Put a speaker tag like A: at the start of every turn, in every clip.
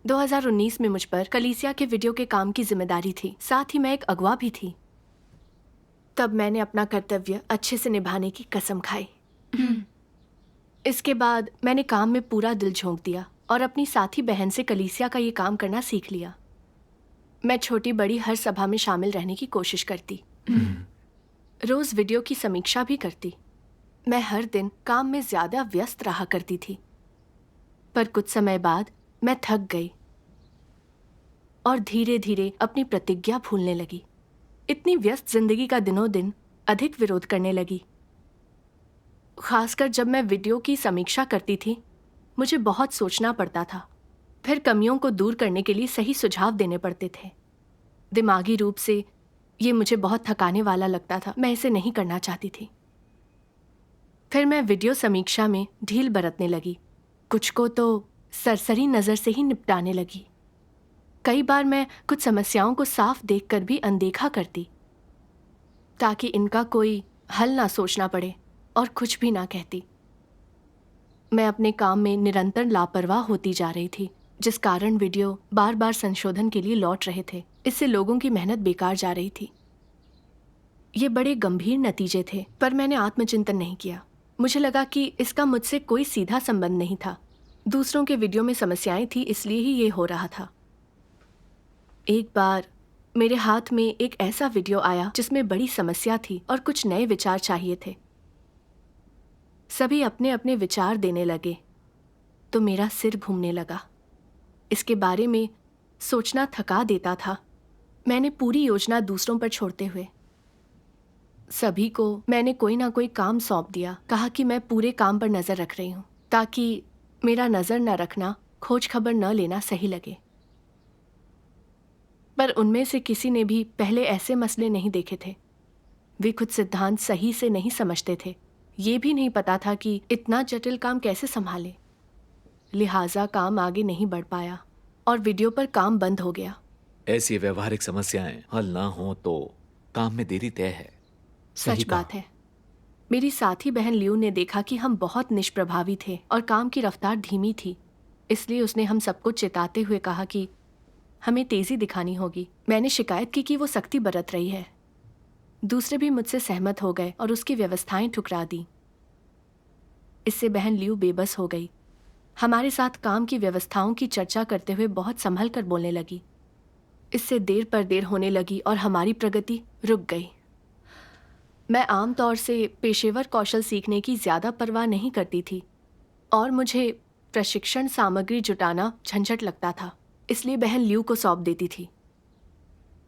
A: 2019 में मुझ पर कलीसिया के वीडियो के काम की जिम्मेदारी थी, साथ ही मैं एक अगवा भी थी। तब मैंने अपना कर्तव्य अच्छे से निभाने की कसम खाई। इसके बाद मैंने काम में पूरा दिल झोंक दिया और अपनी साथी बहन से कलीसिया का ये काम करना सीख लिया। मैं छोटी बड़ी हर सभा में शामिल रहने की कोशिश करती, रोज वीडियो की समीक्षा भी करती। मैं हर दिन काम में ज्यादा व्यस्त रहा करती थी, पर कुछ समय बाद मैं थक गई और धीरे धीरे अपनी प्रतिज्ञा भूलने लगी। इतनी व्यस्त जिंदगी का दिनों दिन अधिक विरोध करने लगी। खासकर जब मैं वीडियो की समीक्षा करती थी, मुझे बहुत सोचना पड़ता था। फिर कमियों को दूर करने के लिए सही सुझाव देने पड़ते थे। दिमागी रूप से ये मुझे बहुत थकाने वाला लगता था। मैं इसे नहीं करना चाहती थी। फिर मैं वीडियो समीक्षा में ढील बरतने लगी। कुछ को तो सरसरी नज़र से ही निपटाने लगी। कई बार मैं कुछ समस्याओं को साफ देखकर भी अनदेखा करती, ताकि इनका कोई हल ना सोचना पड़े और कुछ भी ना कहती। मैं अपने काम में निरंतर लापरवाह होती जा रही थी, जिस कारण वीडियो बार बार संशोधन के लिए लौट रहे थे। इससे लोगों की मेहनत बेकार जा रही थी। ये बड़े गंभीर नतीजे थे, पर मैंने आत्मचिंतन नहीं किया। मुझे लगा कि इसका मुझसे कोई सीधा संबंध नहीं था। दूसरों के वीडियो में समस्याएं थी, इसलिए ही ये हो रहा था। एक बार मेरे हाथ में एक ऐसा वीडियो आया जिसमें बड़ी समस्या थी और कुछ नए विचार चाहिए थे। सभी अपने अपने विचार देने लगे तो मेरा सिर घूमने लगा। इसके बारे में सोचना थका देता था। मैंने पूरी योजना दूसरों पर छोड़ते हुए सभी को मैंने कोई ना कोई काम सौंप दिया। कहा कि मैं पूरे काम पर नजर रख रही हूँ, ताकि मेरा नजर न रखना, खोज खबर न लेना सही लगे। पर उनमें से किसी ने भी पहले ऐसे मसले नहीं देखे थे। वे खुद सिद्धांत सही से नहीं समझते थे। ये भी नहीं पता था कि इतना जटिल काम कैसे संभाले। लिहाजा काम आगे नहीं बढ़ पाया और वीडियो पर काम बंद हो गया।
B: ऐसी व्यवहारिक समस्याएं हल ना हो तो काम में देरी तय है।
A: सच बात है। मेरी साथी बहन लियू ने देखा कि हम बहुत निष्प्रभावी थे और काम की रफ्तार धीमी थी। इसलिए उसने हम सबको चेताते हुए कहा कि हमें तेजी दिखानी होगी। मैंने शिकायत की कि वो सख्ती बरत रही है। दूसरे भी मुझसे सहमत हो गए और उसकी व्यवस्थाएं ठुकरा दी। इससे बहन लियू बेबस हो गई। हमारे साथ काम की व्यवस्थाओं की चर्चा करते हुए बहुत संभल कर बोलने लगी। इससे देर पर देर होने लगी और हमारी प्रगति रुक गई। मैं आमतौर से पेशेवर कौशल सीखने की ज़्यादा परवाह नहीं करती थी और मुझे प्रशिक्षण सामग्री जुटाना झंझट लगता था। इसलिए बहन लियू को सौंप देती थी।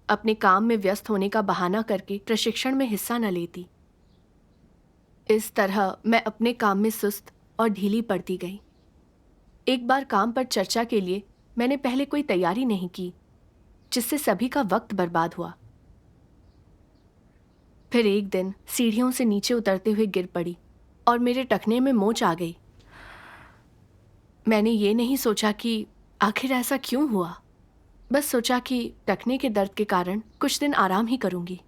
A: अपने काम में व्यस्त होने का बहाना करके प्रशिक्षण में हिस्सा न लेती। इस तरह मैं अपने काम में सुस्त और ढीली पड़ती गई। एक बार काम पर चर्चा के लिए मैंने पहले कोई तैयारी नहीं की, जिससे सभी का वक्त बर्बाद हुआ। फिर एक दिन सीढ़ियों से नीचे उतरते हुए गिर पड़ी और मेरे टखने में मोच आ गई। मैंने ये नहीं सोचा कि आखिर ऐसा क्यों हुआ। बस सोचा कि टखने के दर्द के कारण कुछ दिन आराम ही करूंगी।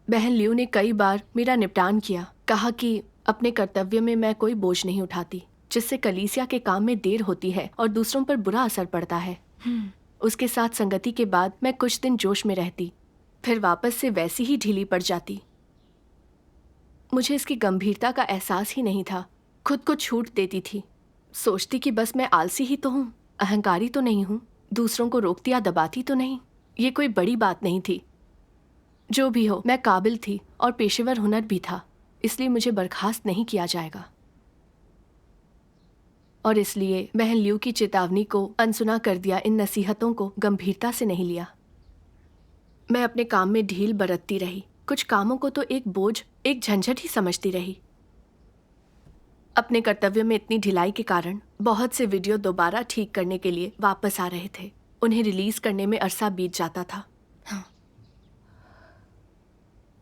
A: बहन लियू ने कई बार मेरा निपटान किया। कहा कि अपने कर्तव्य में मैं कोई बोझ नहीं उठाती, जिससे कलीसिया के काम में देर होती है और दूसरों पर बुरा असर पड़ता है। उसके साथ संगति के बाद मैं कुछ दिन जोश में रहती, फिर वापस से वैसी ही ढीली पड़ जाती। मुझे इसकी गंभीरता का एहसास ही नहीं था। खुद को छूट देती थी। सोचती कि बस मैं आलसी ही तो हूँ, अहंकारी तो नहीं हूँ, दूसरों को रोकती या दबाती तो नहीं। ये कोई बड़ी बात नहीं थी। जो भी हो, मैं काबिल थी और पेशेवर हुनर भी था, इसलिए मुझे बर्खास्त नहीं किया जाएगा। और इसलिए बहन लियू की चेतावनी को अनसुना कर दिया। इन नसीहतों को गंभीरता से नहीं लिया। मैं अपने काम में ढील बरतती रही। कुछ कामों को तो एक बोझ, एक झंझट ही समझती रही। अपने कर्तव्य में इतनी ढिलाई के कारण बहुत से वीडियो दोबारा ठीक करने के लिए वापस आ रहे थे। उन्हें रिलीज करने में अरसा बीत जाता था।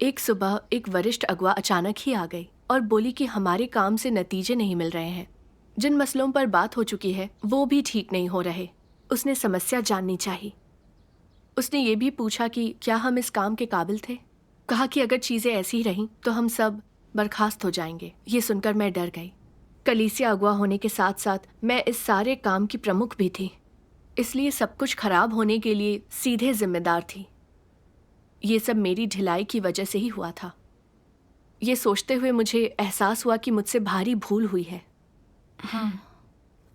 A: एक सुबह एक वरिष्ठ अगवा अचानक ही आ गई और बोली कि हमारे काम से नतीजे नहीं मिल रहे हैं। जिन मसलों पर बात हो चुकी है वो भी ठीक नहीं हो रहे। उसने समस्या जाननी चाहिए। उसने ये भी पूछा कि क्या हम इस काम के काबिल थे। कहा कि अगर चीजें ऐसी ही रहीं तो हम सब बर्खास्त हो जाएंगे। ये सुनकर मैं डर गई। कलीसिया अगवा होने के साथ साथ मैं इस सारे काम की प्रमुख भी थी, इसलिए सब कुछ खराब होने के लिए सीधे जिम्मेदार थी। ये सब मेरी ढिलाई की वजह से ही हुआ था। ये सोचते हुए मुझे एहसास हुआ कि मुझसे भारी भूल हुई है।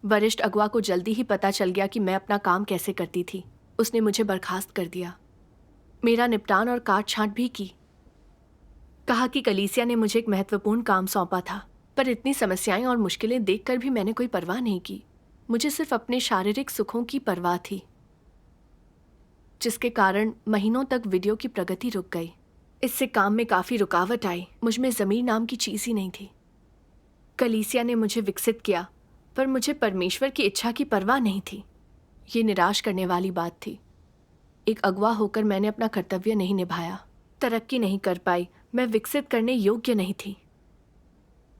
A: वरिष्ठ अगवा को जल्दी ही पता चल गया कि मैं अपना काम कैसे करती थी। उसने मुझे बर्खास्त कर दिया, मेरा निपटान और काट छांट भी की। कहा कि कलीसिया ने मुझे एक महत्वपूर्ण काम सौंपा था, पर इतनी समस्याएं और मुश्किलें देखकर भी मैंने कोई परवाह नहीं की। मुझे सिर्फ अपने शारीरिक सुखों की परवाह थी, जिसके कारण महीनों तक वीडियो की प्रगति रुक गई। इससे काम में काफ़ी रुकावट आई। मुझ में ज़मीर नाम की चीज़ ही नहीं थी। कलीसिया ने मुझे विकसित किया, पर मुझे परमेश्वर की इच्छा की परवाह नहीं थी। ये निराश करने वाली बात थी। एक अगवा होकर मैंने अपना कर्तव्य नहीं निभाया, तरक्की नहीं कर पाई, मैं विकसित करने योग्य नहीं थी।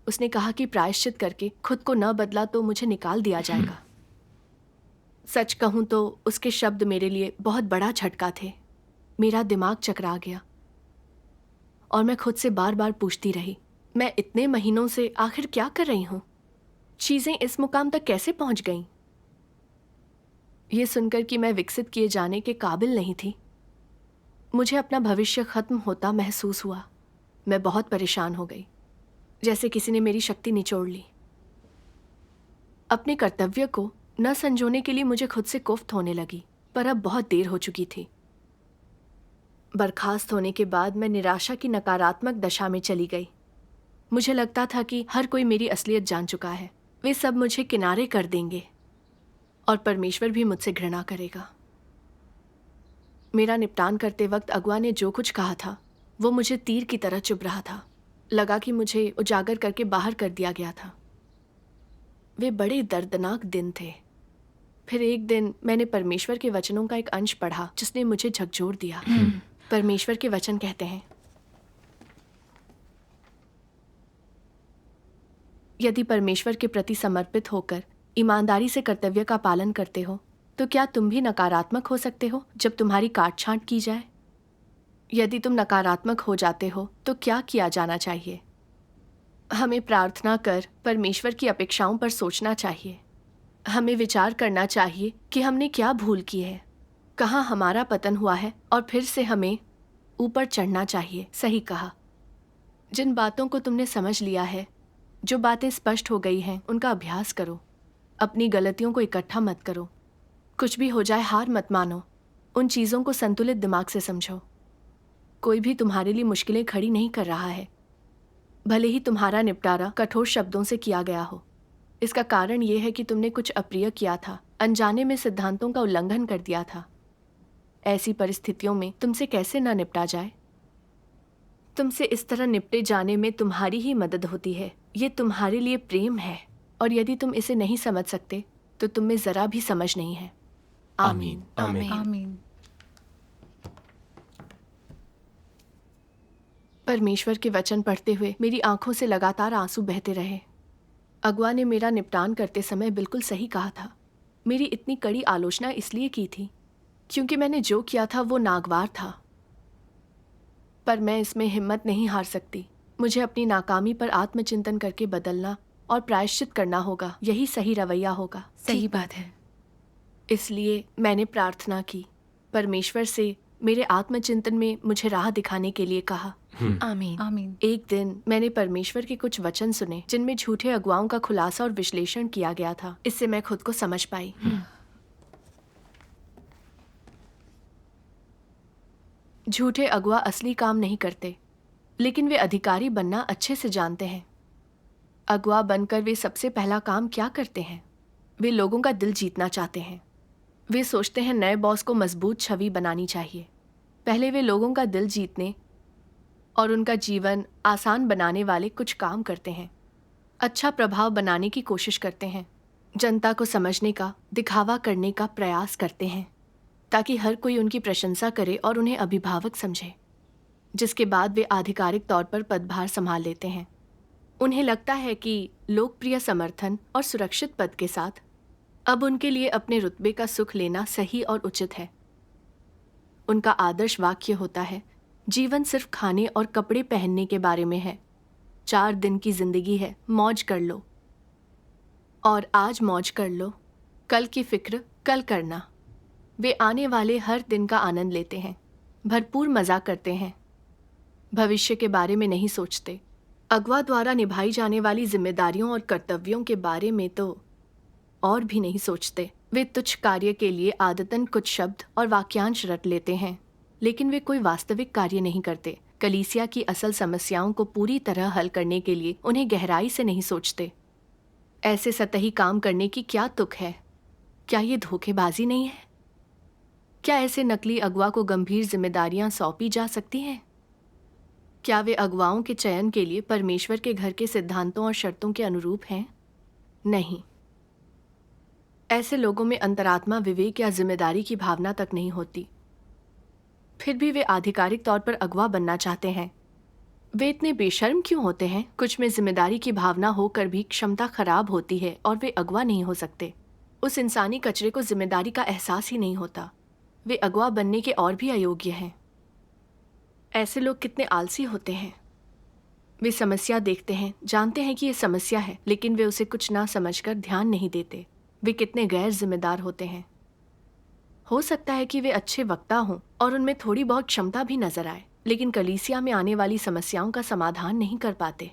A: उसने कहा कि प्रायश्चित करके खुद को न बदला तो मुझे निकाल दिया जाएगा। सच कहूँ तो उसके शब्द मेरे लिए बहुत बड़ा झटका थे। मेरा दिमाग चकरा गया और मैं खुद से बार बार पूछती रही, मैं इतने महीनों से आखिर क्या कर रही हूँ? चीज़ें इस मुकाम तक कैसे पहुँच गईं? ये सुनकर कि मैं विकसित किए जाने के काबिल नहीं थी, मुझे अपना भविष्य खत्म होता महसूस हुआ। मैं बहुत परेशान हो गई, जैसे किसी ने मेरी शक्ति निचोड़ ली। अपने कर्तव्य को न संजोने के लिए मुझे खुद से कुफ्त होने लगी, पर अब बहुत देर हो चुकी थी। बर्खास्त होने के बाद मैं निराशा की नकारात्मक दशा में चली गई। मुझे लगता था कि हर कोई मेरी असलियत जान चुका है, वे सब मुझे किनारे कर देंगे और परमेश्वर भी मुझसे घृणा करेगा। मेरा निपटान करते वक्त अगवा ने जो कुछ कहा था वो मुझे तीर की तरह चुभ रहा था। लगा कि मुझे उजागर करके बाहर कर दिया गया था। वे बड़े दर्दनाक दिन थे। फिर एक दिन मैंने परमेश्वर के वचनों का एक अंश पढ़ा जिसने मुझे झकझोर दिया। परमेश्वर के वचन कहते हैं, यदि परमेश्वर के प्रति समर्पित होकर ईमानदारी से कर्तव्य का पालन करते हो तो क्या तुम भी नकारात्मक हो सकते हो जब तुम्हारी काट छांट की जाए? यदि तुम नकारात्मक हो जाते हो तो क्या किया जाना चाहिए? हमें प्रार्थना कर परमेश्वर की अपेक्षाओं पर सोचना चाहिए। हमें विचार करना चाहिए कि हमने क्या भूल की है, कहाँ हमारा पतन हुआ है, और फिर से हमें ऊपर चढ़ना चाहिए। सही कहा। जिन बातों को तुमने समझ लिया है, जो बातें स्पष्ट हो गई हैं, उनका अभ्यास करो। अपनी गलतियों को इकट्ठा मत करो। कुछ भी हो जाए हार मत मानो। उन चीज़ों को संतुलित दिमाग से समझो। कोई भी तुम्हारे लिए मुश्किलें खड़ी नहीं कर रहा है, भले ही तुम्हारा निपटारा कठोर शब्दों से किया गया हो। इसका कारण ये है कि तुमने कुछ अप्रिय किया था, अनजाने में सिद्धांतों का उल्लंघन कर दिया था। ऐसी परिस्थितियों में तुमसे कैसे ना निपटा जाए? तुमसे इस तरह निपटे जाने में तुम्हारी ही मदद होती है। ये तुम्हारे लिए प्रेम है, और यदि तुम इसे नहीं समझ सकते तो तुम में जरा भी समझ नहीं है। आमीन।
B: आमीन।
C: आमीन।
A: परमेश्वर के वचन पढ़ते हुए मेरी आंखों से लगातार आंसू बहते रहे। अगवा ने मेरा निपटान करते समय बिल्कुल सही कहा था। मेरी इतनी कड़ी आलोचना इसलिए की थी क्योंकि मैंने जो किया था वो नागवार था, पर मैं इसमें हिम्मत नहीं हार सकती। मुझे अपनी नाकामी पर आत्मचिंतन करके बदलना और प्रायश्चित करना होगा। यही सही रवैया होगा।
C: सही बात है।
A: इसलिए मैंने प्रार्थना की, परमेश्वर से मेरे आत्मचिंतन में मुझे राह दिखाने के लिए कहा।
C: आमीन। आमीन।
A: एक दिन मैंने परमेश्वर के कुछ वचन सुने जिनमें झूठे अगुवाओं का खुलासा और विश्लेषण किया गया था। इससे मैं खुद को समझ पाई। झूठे अगुवा असली काम नहीं करते, लेकिन वे अधिकारी बनना अच्छे से जानते हैं। अगुवा बनकर वे सबसे पहला काम क्या करते हैं? वे लोगों का दिल जीतना चाहते हैं। वे सोचते हैं नए बॉस को मजबूत छवि बनानी चाहिए। पहले वे लोगों का दिल जीतने और उनका जीवन आसान बनाने वाले कुछ काम करते हैं। अच्छा प्रभाव बनाने की कोशिश करते हैं। जनता को समझने का, दिखावा करने का प्रयास करते हैं ताकि हर कोई उनकी प्रशंसा करे और उन्हें अभिभावक समझे, जिसके बाद वे आधिकारिक तौर पर पदभार संभाल लेते हैं। उन्हें लगता है कि लोकप्रिय समर्थन और सुरक्षित पद के साथ अब उनके लिए अपने रुतबे का सुख लेना सही और उचित है। उनका आदर्श वाक्य होता है, जीवन सिर्फ खाने और कपड़े पहनने के बारे में है। 4 दिन की जिंदगी है, मौज कर लो। और आज मौज कर लो, कल की फिक्र कल करना। वे आने वाले हर दिन का आनंद लेते हैं, भरपूर मजा करते हैं, भविष्य के बारे में नहीं सोचते। अगवा द्वारा निभाई जाने वाली जिम्मेदारियों और कर्तव्यों के बारे में तो और भी नहीं सोचते। वे तुच्छ कार्य के लिए आदतन कुछ शब्द और वाक्यांश रट लेते हैं, लेकिन वे कोई वास्तविक कार्य नहीं करते। कलीसिया की असल समस्याओं को पूरी तरह हल करने के लिए उन्हें गहराई से नहीं सोचते। ऐसे सतही काम करने की क्या तुक है? क्या ये धोखेबाजी नहीं है? क्या ऐसे नकली अगवा को गंभीर जिम्मेदारियां सौंपी जा सकती हैं? क्या वे अगवाओं के चयन के लिए परमेश्वर के घर के सिद्धांतों और शर्तों के अनुरूप हैं? नहीं। ऐसे लोगों में अंतरात्मा, विवेक या जिम्मेदारी की भावना तक नहीं होती। फिर भी वे आधिकारिक तौर पर अगवा बनना चाहते हैं। वे इतने बेशर्म क्यों होते हैं? कुछ में जिम्मेदारी की भावना होकर भी क्षमता खराब होती है और वे अगवा नहीं हो सकते। उस इंसानी कचरे को जिम्मेदारी का एहसास ही नहीं होता। वे अगवा बनने के और भी अयोग्य हैं। ऐसे लोग कितने आलसी होते हैं। वे समस्या देखते हैं, जानते हैं कि ये समस्या है, लेकिन वे उसे कुछ ना समझकर ध्यान नहीं देते। वे कितने गैर जिम्मेदार होते हैं। हो सकता है कि वे अच्छे वक्ता हों और उनमें थोड़ी बहुत क्षमता भी नजर आए, लेकिन कलीसिया में आने वाली समस्याओं का समाधान नहीं कर पाते।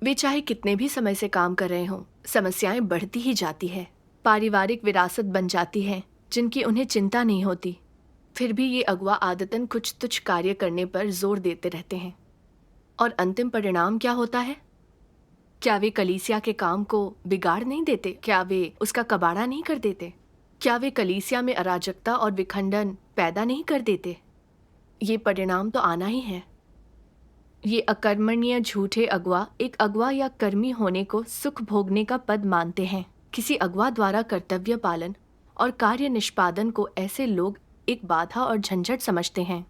A: वे चाहे कितने भी समय से काम कर रहे हों, समस्याएं बढ़ती ही जाती है। पारिवारिक विरासत बन जाती है जिनकी उन्हें चिंता नहीं होती। फिर भी ये अगवा आदतन कुछ तुच्छ कार्य करने पर जोर देते रहते हैं। और अंतिम परिणाम क्या होता है? क्या वे कलीसिया के काम को बिगाड़ नहीं देते? क्या वे उसका कबाड़ा नहीं कर देते? क्या वे कलीसिया में अराजकता और विखंडन पैदा नहीं कर देते? ये परिणाम तो आना ही है। ये अकर्मण्य झूठे अगवा एक अगवा या कर्मी होने को सुख भोगने का पद मानते हैं। किसी अगवा द्वारा कर्तव्य पालन और कार्य निष्पादन को ऐसे लोग एक बाधा और झंझट समझते हैं।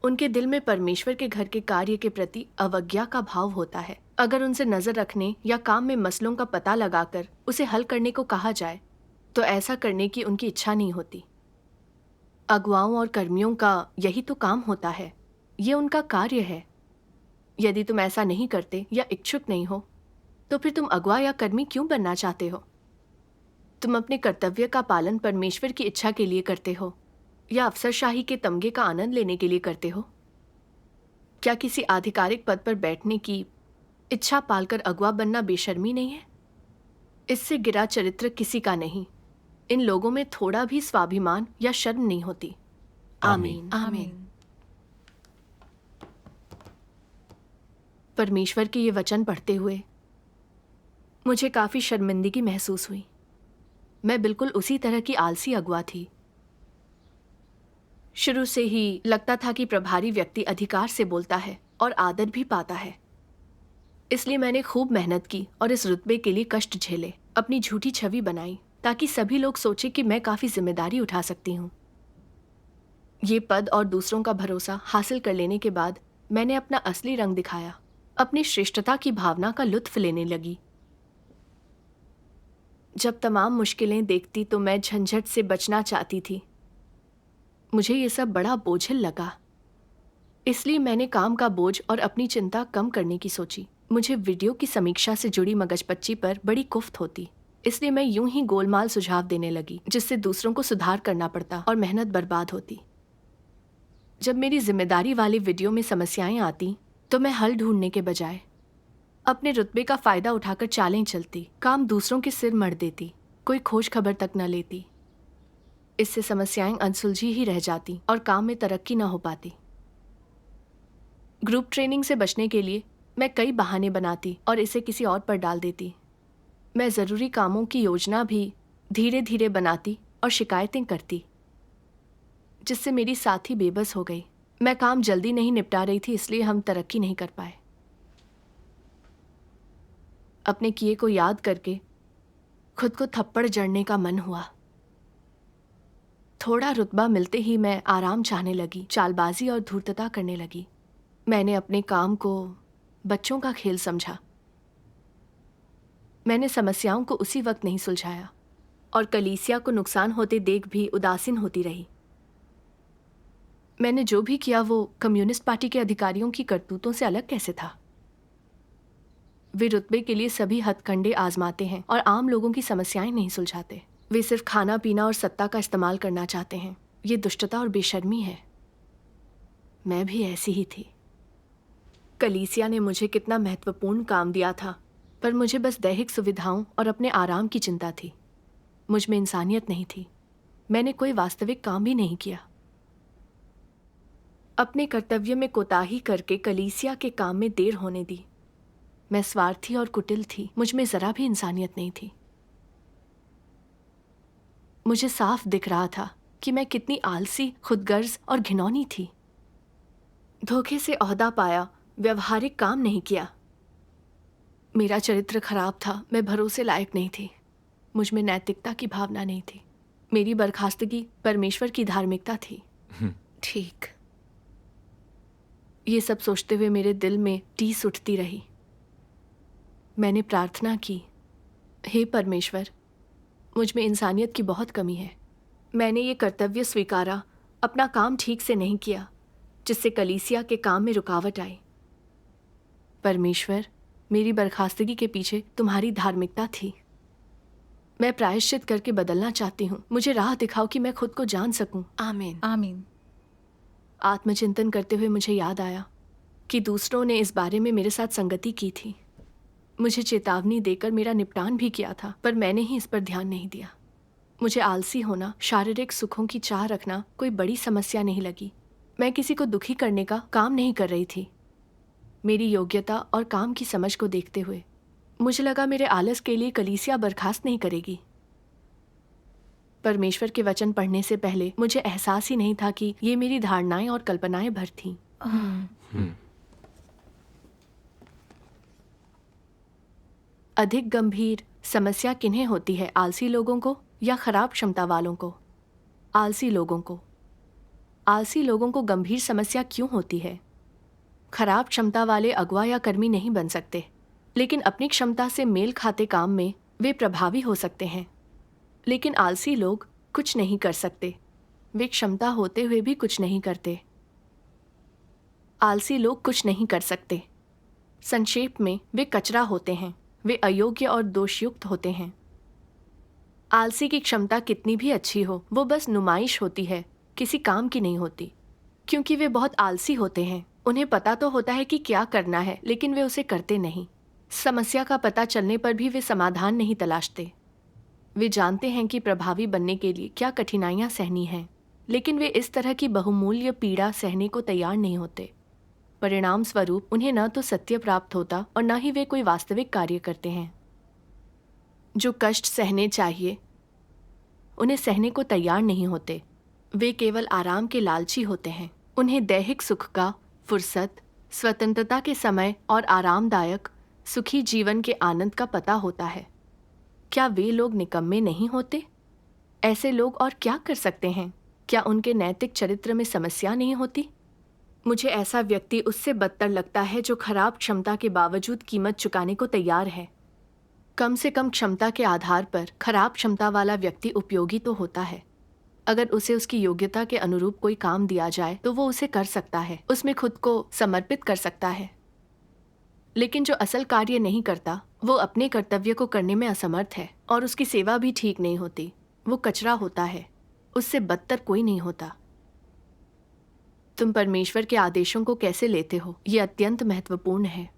A: उनके दिल में परमेश्वर के घर के कार्य के प्रति अवज्ञा का भाव होता है। अगर उनसे नजर रखने या काम में मसलों का पता लगाकर उसे हल करने को कहा जाए तो ऐसा करने की उनकी इच्छा नहीं होती। अगुवाओं और कर्मियों का यही तो काम होता है, ये उनका कार्य है। यदि तुम ऐसा नहीं करते या इच्छुक नहीं हो तो फिर तुम अगुवा या कर्मी क्यों बनना चाहते हो? तुम अपने कर्तव्य का पालन परमेश्वर की इच्छा के लिए करते हो या अफसरशाही के तमगे का आनंद लेने के लिए करते हो? क्या किसी आधिकारिक पद पर बैठने की इच्छा पालकर अगुवा बनना बेशर्मी नहीं है? इससे गिरा चरित्र किसी का नहीं। इन लोगों में थोड़ा भी स्वाभिमान या शर्म नहीं होती। आमीन।
C: आमीन।
A: परमेश्वर के ये वचन पढ़ते हुए मुझे काफी शर्मिंदगी महसूस हुई। मैं बिल्कुल उसी तरह की आलसी अगुवा थी। शुरू से ही लगता था कि प्रभारी व्यक्ति अधिकार से बोलता है और आदर भी पाता है। इसलिए मैंने खूब मेहनत की और इस रुतबे के लिए कष्ट झेले, अपनी झूठी छवि बनाई ताकि सभी लोग सोचे कि मैं काफी जिम्मेदारी उठा सकती हूँ। ये पद और दूसरों का भरोसा हासिल कर लेने के बाद मैंने अपना असली रंग दिखाया, अपनी श्रेष्ठता की भावना का लुत्फ लेने लगी। जब तमाम मुश्किलें देखती तो मैं झंझट से बचना चाहती थी। मुझे ये सब बड़ा बोझिल लगा, इसलिए मैंने काम का बोझ और अपनी चिंता कम करने की सोची। मुझे वीडियो की समीक्षा से जुड़ी मगजपच्ची पर बड़ी कुफ्त होती, इसलिए मैं यूं ही गोलमाल सुझाव देने लगी जिससे दूसरों को सुधार करना पड़ता और मेहनत बर्बाद होती। जब मेरी जिम्मेदारी वाले वीडियो में समस्याएं आती तो मैं हल ढूंढने के बजाय अपने रुतबे का फायदा उठाकर चालें चलती, काम दूसरों के सिर मढ़ देती, कोई खोज खबर तक न लेती। इससे समस्याएं अनसुलझी ही रह जाती और काम में तरक्की न हो पाती। ग्रुप ट्रेनिंग से बचने के लिए मैं कई बहाने बनाती और इसे किसी और पर डाल देती। मैं ज़रूरी कामों की योजना भी धीरे धीरे बनाती और शिकायतें करती, जिससे मेरी साथी बेबस हो गई। मैं काम जल्दी नहीं निपटा रही थी, इसलिए हम तरक्की नहीं कर पाए। अपने किए को याद करके खुद को थप्पड़ जड़ने का मन हुआ। थोड़ा रुतबा मिलते ही मैं आराम चाहने लगी, चालबाजी और धूर्तता करने लगी। मैंने अपने काम को बच्चों का खेल समझा। मैंने समस्याओं को उसी वक्त नहीं सुलझाया और कलीसिया को नुकसान होते देख भी उदासीन होती रही। मैंने जो भी किया वो कम्युनिस्ट पार्टी के अधिकारियों की करतूतों से अलग कैसे था? वे रुतबे के लिए सभी हथकंडे आजमाते हैं और आम लोगों की समस्याएं नहीं सुलझाते। वे सिर्फ खाना पीना और सत्ता का इस्तेमाल करना चाहते हैं। ये दुष्टता और बेशर्मी है। मैं भी ऐसी ही थी। कलीसिया ने मुझे कितना महत्वपूर्ण काम दिया था, पर मुझे बस दैहिक सुविधाओं और अपने आराम की चिंता थी। मुझ में इंसानियत नहीं थी। मैंने कोई वास्तविक काम भी नहीं किया। अपने कर्तव्य में कोताही करके कलीसिया के काम में देर होने दी। मैं स्वार्थी और कुटिल थी। मुझ में जरा भी इंसानियत नहीं थी। मुझे साफ दिख रहा था कि मैं कितनी आलसी, खुदगर्ज और घिनौनी थी। धोखे से ओहदा पाया, व्यवहारिक काम नहीं किया। मेरा चरित्र खराब था। मैं भरोसे लायक नहीं थी। मुझ में नैतिकता की भावना नहीं थी। मेरी बर्खास्तगी परमेश्वर की धार्मिकता थी।
C: ठीक।
A: ये सब सोचते हुए मेरे दिल में टीस उठती रही। मैंने प्रार्थना की, हे परमेश्वर, मुझ में इंसानियत की बहुत कमी है। मैंने ये कर्तव्य स्वीकारा, अपना काम ठीक से नहीं किया, जिससे कलीसिया के काम में रुकावट आई। परमेश्वर, मेरी बर्खास्तगी के पीछे तुम्हारी धार्मिकता थी। मैं प्रायश्चित करके बदलना चाहती हूँ। मुझे राह दिखाओ कि मैं खुद को जान सकूं।
C: आमीन। आमीन।
A: आत्मचिंतन करते हुए मुझे याद आया कि दूसरों ने इस बारे में मेरे साथ संगति की थी। मुझे चेतावनी देकर मेरा निपटान भी किया था, पर मैंने ही इस पर ध्यान नहीं दिया। मुझे आलसी होना, शारीरिक सुखों की चाह रखना कोई बड़ी समस्या नहीं लगी। मैं किसी को दुखी करने का काम नहीं कर रही थी। मेरी योग्यता और काम की समझ को देखते हुए मुझे लगा मेरे आलस के लिए कलीसिया बर्खास्त नहीं करेगी। परमेश्वर के वचन पढ़ने से पहले मुझे एहसास ही नहीं था कि ये मेरी धारणाएं और कल्पनाएं भर थीं। अधिक गंभीर समस्या किन्हें होती है, आलसी लोगों को या खराब क्षमता वालों को? आलसी लोगों को। आलसी लोगों को गंभीर समस्या क्यों होती है? खराब क्षमता वाले अगुवा या कर्मी नहीं बन सकते, लेकिन अपनी क्षमता से मेल खाते काम में वे प्रभावी हो सकते हैं। लेकिन आलसी लोग कुछ नहीं कर सकते। वे क्षमता होते हुए भी कुछ नहीं करते। आलसी लोग कुछ नहीं कर सकते। संक्षेप में, वे कचरा होते हैं। वे अयोग्य और दोषयुक्त होते हैं। आलसी की क्षमता कितनी भी अच्छी हो, वो बस नुमाइश होती है, किसी काम की नहीं होती, क्योंकि वे बहुत आलसी होते हैं। उन्हें पता तो होता है कि क्या करना है, लेकिन वे उसे करते नहीं। समस्या का पता चलने पर भी वे समाधान नहीं तलाशते। वे जानते हैं कि प्रभावी बनने के लिए क्या कठिनाइयां सहनी हैं, लेकिन वे इस तरह की बहुमूल्य पीड़ा सहने को तैयार नहीं होते। परिणाम स्वरूप उन्हें न तो सत्य प्राप्त होता और न ही वे कोई वास्तविक कार्य करते हैं। जो कष्ट सहने चाहिए उन्हें सहने को तैयार नहीं होते। वे केवल आराम के लालची होते हैं। उन्हें दैहिक सुख का, फुर्सत, स्वतंत्रता के समय और आरामदायक सुखी जीवन के आनंद का पता होता है। क्या वे लोग निकम्मे नहीं होते? ऐसे लोग और क्या कर सकते हैं? क्या उनके नैतिक चरित्र में समस्या नहीं होती? मुझे ऐसा व्यक्ति उससे बदतर लगता है जो खराब क्षमता के बावजूद कीमत चुकाने को तैयार है। कम से कम क्षमता के आधार पर खराब क्षमता वाला व्यक्ति उपयोगी तो होता है। अगर उसे उसकी योग्यता के अनुरूप कोई काम दिया जाए तो वो उसे कर सकता है, उसमें खुद को समर्पित कर सकता है। लेकिन जो असल कार्य नहीं करता, वो अपने कर्तव्य को करने में असमर्थ है और उसकी सेवा भी ठीक नहीं होती। वो कचरा होता है, उससे बदतर कोई नहीं होता। तुम परमेश्वर के आदेशों को कैसे लेते हो, ये अत्यंत महत्वपूर्ण है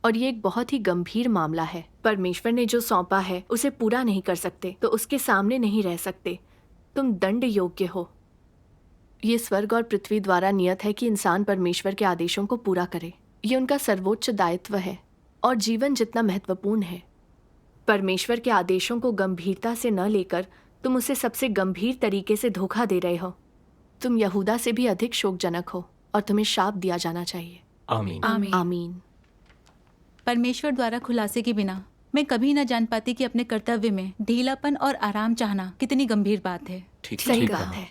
A: और ये एक बहुत ही गंभीर मामला है। परमेश्वर ने जो सौंपा है उसे पूरा नहीं कर सकते तो उसके सामने नहीं रह सकते। तुम दंड योग्य हो। ये स्वर्ग और पृथ्वी द्वारा नियत है कि इंसान परमेश्वर के आदेशों को पूरा करे। ये उनका सर्वोच्च दायित्व है और जीवन जितना महत्वपूर्ण है। परमेश्वर के आदेशों को गंभीरता से न लेकर तुम उसे सबसे गंभीर तरीके से धोखा दे रहे हो। तुम यहूदा से भी अधिक शोकजनक हो और तुम्हें शाप दिया जाना चाहिए।
B: आमीन।
C: आमीन।
A: आमीन।
D: परमेश्वर द्वारा खुलासे के बिना मैं कभी न जान पाती कि अपने कर्तव्य में ढीलापन और आराम चाहना कितनी गंभीर बात है।
B: ठीक
A: सही
B: ठीक
A: बात
B: कहा।
A: है।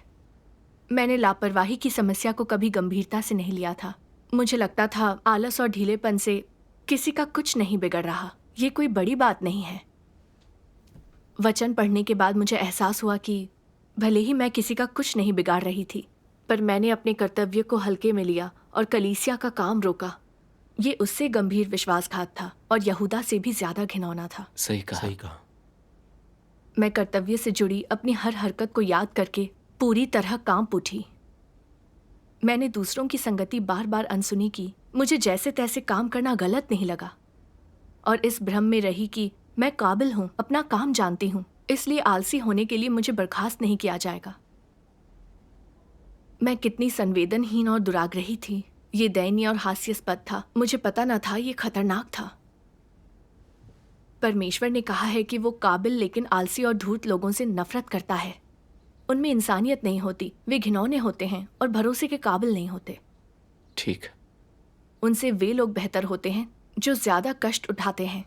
A: मैंने लापरवाही की समस्या को कभी गंभीरता से नहीं लिया था। मुझे लगता था आलस और ढीलेपन से किसी का कुछ नहीं बिगड़ रहा, ये कोई बड़ी बात नहीं है। वचन पढ़ने के बाद मुझे एहसास हुआ कि भले ही मैं किसी का कुछ नहीं बिगाड़ रही थी, पर मैंने अपने कर्तव्य को हल्के में लिया और कलीसिया का काम रोका। ये उससे गंभीर विश्वासघात था और यहूदा से भी ज्यादा घिनौना था।
B: सही कहा।
E: सही कहा।
A: मैं कर्तव्य से जुड़ी अपनी हर हरकत को याद करके पूरी तरह कांप उठी। मैंने दूसरों की संगति बार बार अनसुनी की। मुझे जैसे तैसे काम करना गलत नहीं लगा और इस भ्रम में रही कि मैं काबिल हूं, अपना काम जानती हूं, इसलिए आलसी होने के लिए मुझे बर्खास्त नहीं किया जाएगा। मैं कितनी संवेदनहीन और दुराग्रही थी। ये दयनीय और हास्यास्पद था। मुझे पता न था ये खतरनाक था। परमेश्वर ने कहा है कि वो काबिल लेकिन आलसी और धूर्त लोगों से नफरत करता है। उनमें इंसानियत नहीं होती, वे घिनौने होते हैं और भरोसे के काबिल नहीं होते।
B: ठीक।
A: उनसे वे लोग बेहतर होते हैं जो ज्यादा कष्ट उठाते हैं।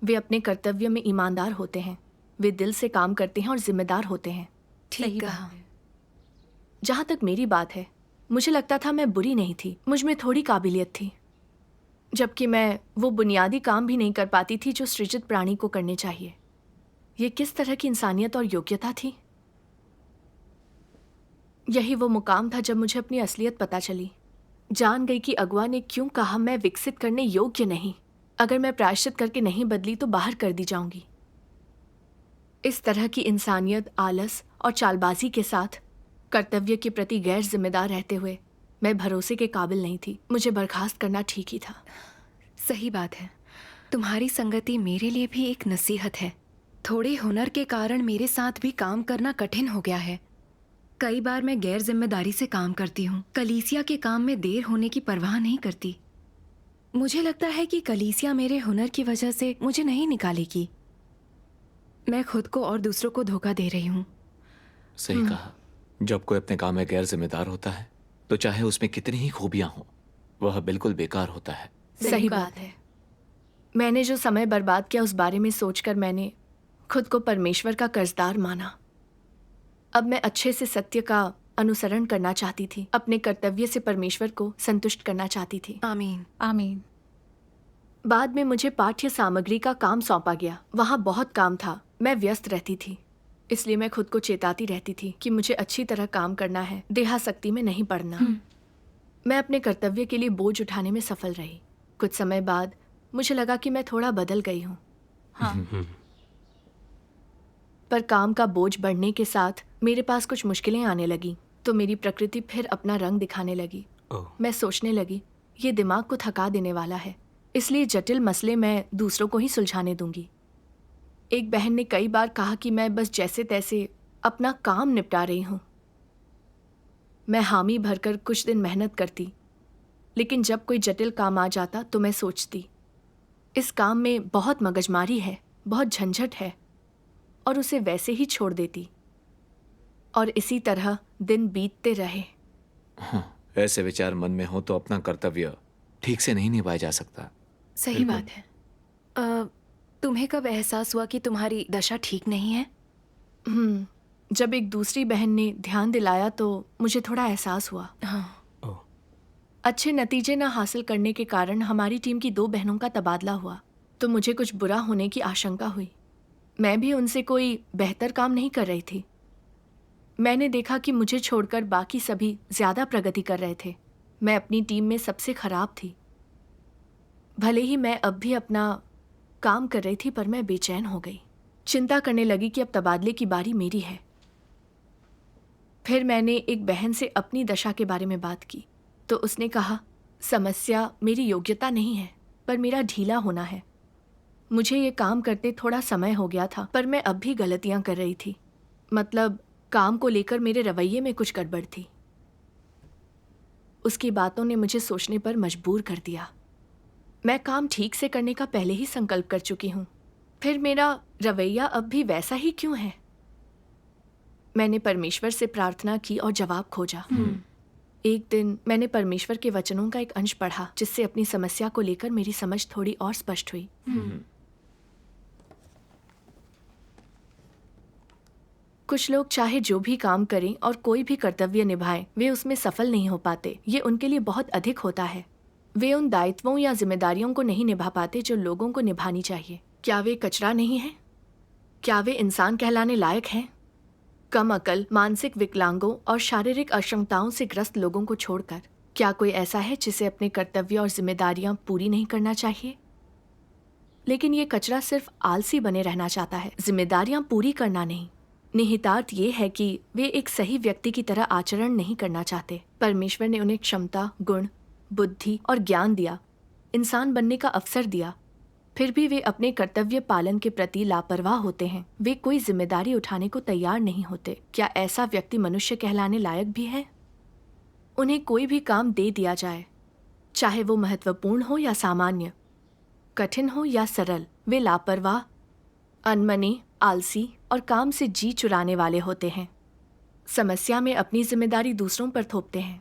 A: वे अपने कर्तव्य में ईमानदार होते हैं, वे दिल से काम करते हैं और जिम्मेदार होते हैं।
C: ठीक कहा।
A: जहाँ तक मेरी बात है, मुझे लगता था मैं बुरी नहीं थी, मुझ में थोड़ी काबिलियत थी, जबकि मैं वो बुनियादी काम भी नहीं कर पाती थी जो सृजित प्राणी को करने चाहिए। ये किस तरह की इंसानियत और योग्यता थी? यही वो मुकाम था जब मुझे अपनी असलियत पता चली। जान गई कि अगुआ ने क्यों कहा मैं विकसित करने योग्य नहीं। अगर मैं प्रायश्चित करके नहीं बदली तो बाहर कर दी जाऊंगी। इस तरह की इंसानियत, आलस और चालबाजी के साथ कर्तव्य के प्रति गैर जिम्मेदार रहते हुए मैं भरोसे के काबिल नहीं थी। मुझे बर्खास्त करना ठीक ही था।
C: सही बात है। तुम्हारी संगति मेरे लिए भी एक नसीहत है। थोड़े हुनर के कारण मेरे साथ भी काम करना कठिन हो गया है। कई बार मैं गैर जिम्मेदारी से काम करती हूँ। कलीसिया के काम में देर होने की परवाह नहीं करती। मुझे लगता है कि कलीसिया मेरे हुनर की वजह से मुझे नहीं निकालेगी। मैं खुद को और दूसरों को धोखा दे रही हूँ।
B: सही कहा। जब कोई अपने काम में गैर जिम्मेदार होता है तो चाहे उसमें कितनी ही खूबियां हों, वह बिल्कुल बेकार होता है।
A: सही बात है। मैंने जो समय बर्बाद किया उस बारे में सोचकर मैंने खुद को परमेश्वर का कर्जदार माना। अब मैं अच्छे से सत्य का अनुसरण करना चाहती थी, अपने कर्तव्य से परमेश्वर को संतुष्ट करना चाहती थी।
C: आमीन।
D: आमीन।
A: बाद में मुझे पाठ्य सामग्री का काम सौंपा गया। वहाँ बहुत काम था, मैं व्यस्त रहती थी, इसलिए मैं खुद को चेताती रहती थी कि मुझे अच्छी तरह काम करना है, देहासक्ति में नहीं पड़ना। मैं अपने कर्तव्य के लिए बोझ उठाने में सफल रही। कुछ समय बाद मुझे लगा कि मैं थोड़ा बदल गई हूँ।
D: हाँ।
A: पर काम का बोझ बढ़ने के साथ मेरे पास कुछ मुश्किलें आने लगी, तो मेरी प्रकृति फिर अपना रंग दिखाने लगी। मैं सोचने लगी, ये दिमाग को थका देने वाला है, इसलिए जटिल मसले मैं दूसरों को ही सुलझाने दूंगी। एक बहन ने कई बार कहा कि मैं बस जैसे तैसे अपना काम निपटा रही हूँ। मैं हामी भरकर कुछ दिन मेहनत करती, लेकिन जब कोई जटिल काम आ जाता तो मैं सोचती, इस काम में बहुत मगजमारी है, बहुत झंझट है, और उसे वैसे ही छोड़ देती। और इसी तरह दिन बीतते रहे।
B: हाँ, ऐसे विचार मन में हो तो अपना कर्तव्य ठीक से नहीं निभाया जा सकता।
C: सही बात है। तुम्हें कब एहसास हुआ कि तुम्हारी दशा ठीक नहीं है?
A: जब एक दूसरी बहन ने ध्यान दिलाया तो मुझे थोड़ा एहसास हुआ।
C: हाँ।
A: अच्छे नतीजे न हासिल करने के कारण हमारी टीम की 2 बहनों का तबादला हुआ, तो मुझे कुछ बुरा होने की आशंका हुई। मैं भी उनसे कोई बेहतर काम नहीं कर रही थी। मैंने देखा कि मुझे छोड़कर बाकी सभी ज्यादा प्रगति कर रहे थे। मैं अपनी टीम में सबसे खराब थी। भले ही मैं अब भी अपना काम कर रही थी, पर मैं बेचैन हो गई। चिंता करने लगी कि अब तबादले की बारी मेरी है। फिर मैंने एक बहन से अपनी दशा के बारे में बात की, तो उसने कहा, समस्या मेरी योग्यता नहीं है, पर मेरा ढीला होना है। मुझे ये काम करते थोड़ा समय हो गया था, पर मैं अब भी गलतियां कर रही थी। मतलब काम को लेकर मेरे रवैये में कुछ गड़बड़ थी। उसकी बातों ने मुझे सोचने पर मजबूर कर दिया। मैं काम ठीक से करने का पहले ही संकल्प कर चुकी हूँ, फिर मेरा रवैया अब भी वैसा ही क्यों है? मैंने परमेश्वर से प्रार्थना की और जवाब खोजा। एक दिन मैंने परमेश्वर के वचनों का एक अंश पढ़ा, जिससे अपनी समस्या को लेकर मेरी समझ थोड़ी और स्पष्ट हुई। कुछ लोग चाहे जो भी काम करें और कोई भी कर्तव्य निभाएं, वे उसमें सफल नहीं हो पाते। ये उनके लिए बहुत अधिक होता है। वे उन दायित्वों या जिम्मेदारियों को नहीं निभा पाते जो लोगों को निभानी चाहिए। क्या वे कचरा नहीं हैं? क्या वे इंसान कहलाने लायक हैं? कम अकल, मानसिक विकलांगों और शारीरिक अक्षमताओं से ग्रस्त लोगों को छोड़कर क्या कोई ऐसा है जिसे अपने कर्तव्य और जिम्मेदारियां पूरी नहीं करना चाहिए? लेकिन ये कचरा सिर्फ आलसी बने रहना चाहता है, जिम्मेदारियां पूरी करना नहीं। निहितार्थ ये है कि वे एक सही व्यक्ति की तरह आचरण नहीं करना चाहते। परमेश्वर ने उन्हें क्षमता, गुण, बुद्धि और ज्ञान दिया, इंसान बनने का अवसर दिया, फिर भी वे अपने कर्तव्य पालन के प्रति लापरवाह होते हैं। वे कोई जिम्मेदारी उठाने को तैयार नहीं होते। क्या ऐसा व्यक्ति मनुष्य कहलाने लायक भी है? उन्हें कोई भी काम दे दिया जाए, चाहे वो महत्वपूर्ण हो या सामान्य, कठिन हो या सरल, वे लापरवाह, अनमने, आलसी और काम से जी चुराने वाले होते हैं। समस्या में अपनी जिम्मेदारी दूसरों पर थोपते हैं।